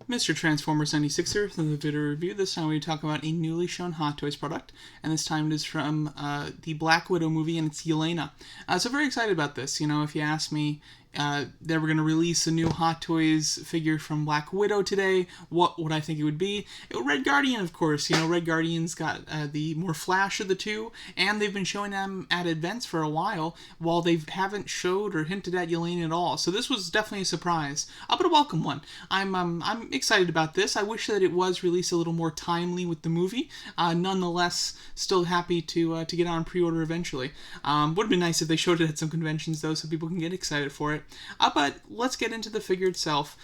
Mr. Transformer 76 here from the video review. This time we talk about a newly shown Hot Toys product, and this time it is from the Black Widow movie, and it's Yelena. So very excited about this. You know, if you ask me, they were going to release a new Hot Toys figure from Black Widow today, what would I think it would be? Red Guardian, of course. You know, Red Guardian's got the more flash of the two, and they've been showing them at events for a while they haven't showed or hinted at Yelena at all. So this was definitely a surprise, but a welcome one. I'm excited about this. I wish that it was released a little more timely with the movie. Nonetheless, still happy to get on pre-order eventually. Would have been nice if they showed it at some conventions though, so people can get excited for it. But let's get into the figure itself.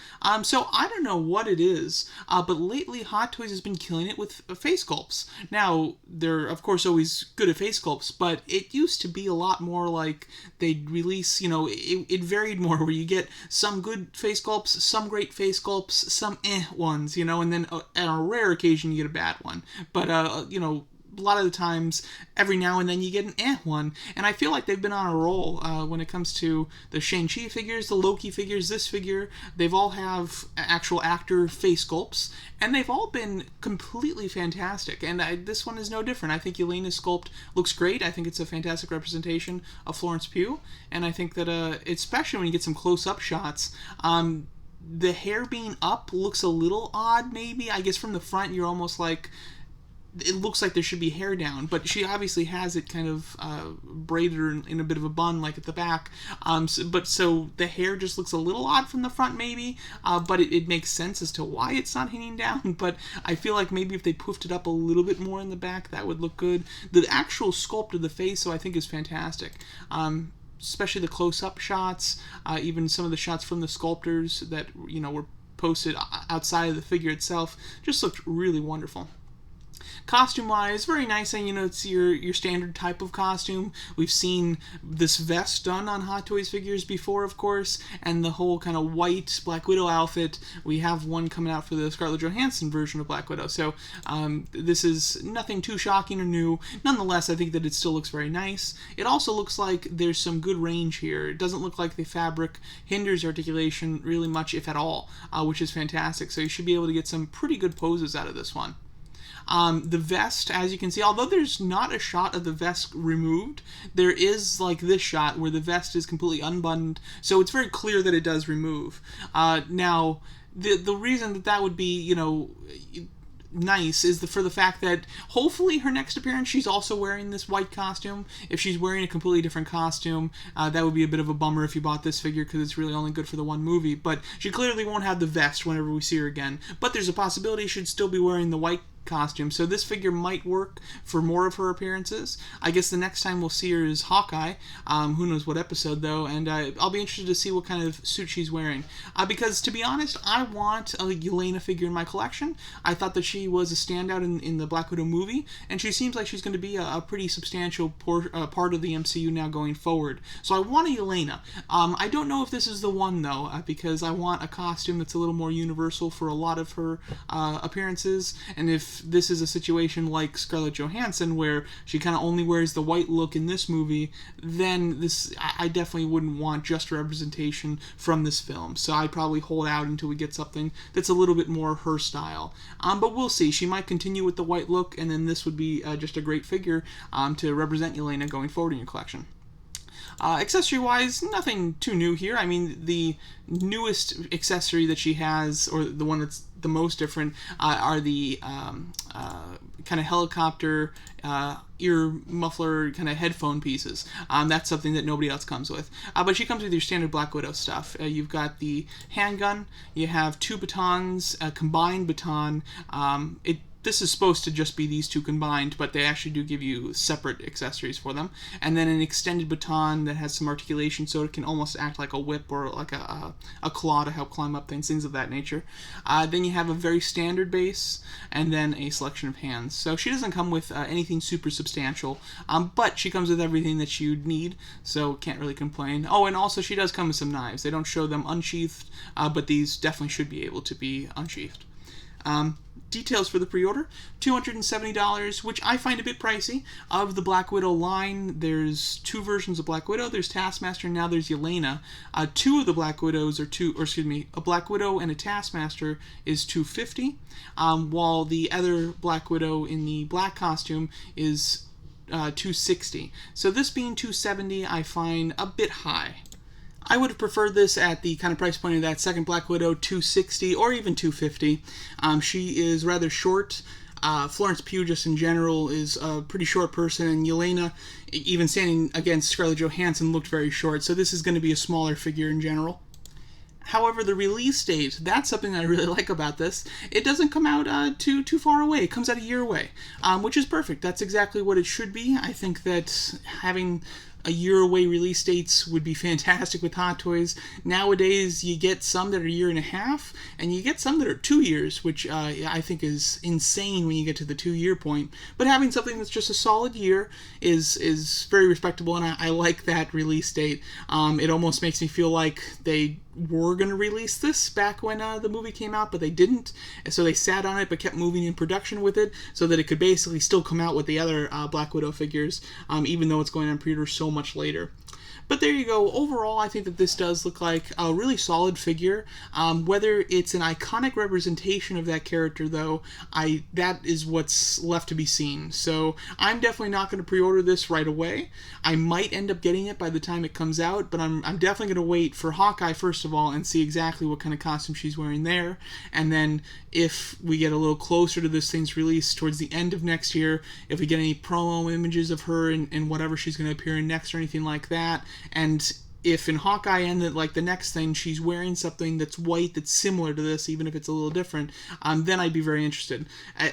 So I don't know what it is, but lately Hot Toys has been killing it with face sculpts. Now, they're of course always good at face sculpts, but it used to be a lot more like they'd release, you know, it varied more, where you get some good face sculpts, some great face sculpts, some ones, you know, and then on a rare occasion you get a bad one. But, you know, a lot of the times, every now and then you get an one, and I feel like they've been on a roll when it comes to the Shang-Chi figures, the Loki figures, this figure. They've all have actual actor face sculpts, and they've all been completely fantastic, and this one is no different. I think Yelena's sculpt looks great. I think it's a fantastic representation of Florence Pugh, and I think that, especially when you get some close-up shots, the hair being up looks a little odd, maybe. I guess from the front, you're almost like, it looks like there should be hair down, but she obviously has it kind of braided in a bit of a bun, like at the back. So the hair just looks a little odd from the front, maybe, but it makes sense as to why it's not hanging down. But I feel like maybe if they poofed it up a little bit more in the back, that would look good. The actual sculpt of the face, though, I think is fantastic. Especially the close-up shots, even some of the shots from the sculptors that, you know, were posted outside of the figure itself, just looked really wonderful. Costume-wise, very nice, and you know, it's your standard type of costume. We've seen this vest done on Hot Toys figures before, of course, and the whole kind of white Black Widow outfit. We have one coming out for the Scarlett Johansson version of Black Widow, so this is nothing too shocking or new. Nonetheless, I think that it still looks very nice. It also looks like there's some good range here. It doesn't look like the fabric hinders articulation really much, if at all, which is fantastic, so you should be able to get some pretty good poses out of this one. The vest, as you can see, although there's not a shot of the vest removed, there is like this shot where the vest is completely unbuttoned, so it's very clear that it does remove. Now, the reason that would be, you know, nice is for the fact that hopefully her next appearance she's also wearing this white costume. If she's wearing a completely different costume, that would be a bit of a bummer if you bought this figure, because it's really only good for the one movie. But she clearly won't have the vest whenever we see her again, but there's a possibility she'd still be wearing the white costume, so this figure might work for more of her appearances. I guess the next time we'll see her is Hawkeye, who knows what episode though, and I'll be interested to see what kind of suit she's wearing, because to be honest, I want a Yelena figure in my collection. I thought that she was a standout in the Black Widow movie, and she seems like she's going to be a pretty substantial part of the MCU now going forward, so I want a Yelena. I don't know if this is the one though, because I want a costume that's a little more universal for a lot of her appearances, and if this is a situation like Scarlett Johansson where she kind of only wears the white look in this movie, then I definitely wouldn't want just a representation from this film. So I'd probably hold out until we get something that's a little bit more her style. But we'll see. She might continue with the white look, and then this would be just a great figure to represent Yelena going forward in your collection. Accessory-wise, nothing too new here. I mean, the newest accessory that she has, or the one that's the most different, are the kind of helicopter ear muffler kind of headphone pieces. That's something that nobody else comes with. But she comes with your standard Black Widow stuff. You've got the handgun, you have two batons, a combined baton. This is supposed to just be these two combined, but they actually do give you separate accessories for them. And then an extended baton that has some articulation, so it can almost act like a whip or like a claw to help climb up things of that nature. Then you have a very standard base, and then a selection of hands. So she doesn't come with anything super substantial, but she comes with everything that you'd need, so can't really complain. Oh, and also she does come with some knives. They don't show them unsheathed, but these definitely should be able to be unsheathed. Details for the pre-order, $270, which I find a bit pricey. Of the Black Widow line, there's two versions of Black Widow. There's Taskmaster, and now there's Yelena. Two of the Black Widows are a Black Widow and a Taskmaster is $250, while the other Black Widow in the black costume is $260. So this being $270, I find a bit high. I would have preferred this at the kind of price point of that second Black Widow, $260 or even $250. She is rather short. Florence Pugh, just in general, is a pretty short person, and Yelena, even standing against Scarlett Johansson, looked very short. So this is going to be a smaller figure in general. However, the release date, that's something that I really like about this. It doesn't come out too far away. It comes out a year away, which is perfect. That's exactly what it should be. I think that having a year away release dates would be fantastic with Hot Toys. Nowadays, you get some that are a year and a half, and you get some that are 2 years, which I think is insane when you get to the 2-year point. But having something that's just a solid year is very respectable, and I like that release date. It almost makes me feel like they were going to release this back when the movie came out, but they didn't. So they sat on it but kept moving in production with it so that it could basically still come out with the other Black Widow figures, even though it's going on pre-order so much later. But there you go. Overall, I think that this does look like a really solid figure. Whether it's an iconic representation of that character, though, that is what's left to be seen. So I'm definitely not going to pre-order this right away. I might end up getting it by the time it comes out, but I'm definitely going to wait for Hawkeye, first of all, and see exactly what kind of costume she's wearing there. And then if we get a little closer to this thing's release towards the end of next year, if we get any promo images of her and whatever she's going to appear in next or anything like that, and if in Hawkeye and like the next thing she's wearing something that's white that's similar to this, even if it's a little different, then I'd be very interested.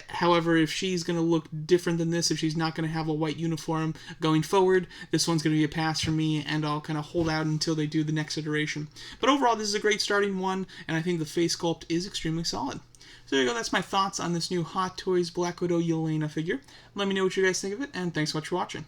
However, if she's going to look different than this, if she's not going to have a white uniform going forward, this one's going to be a pass for me, and I'll kind of hold out until they do the next iteration. But overall, this is a great starting one, and I think the face sculpt is extremely solid. So there you go, that's my thoughts on this new Hot Toys Black Widow Yelena figure. Let me know what you guys think of it, and thanks so much for watching.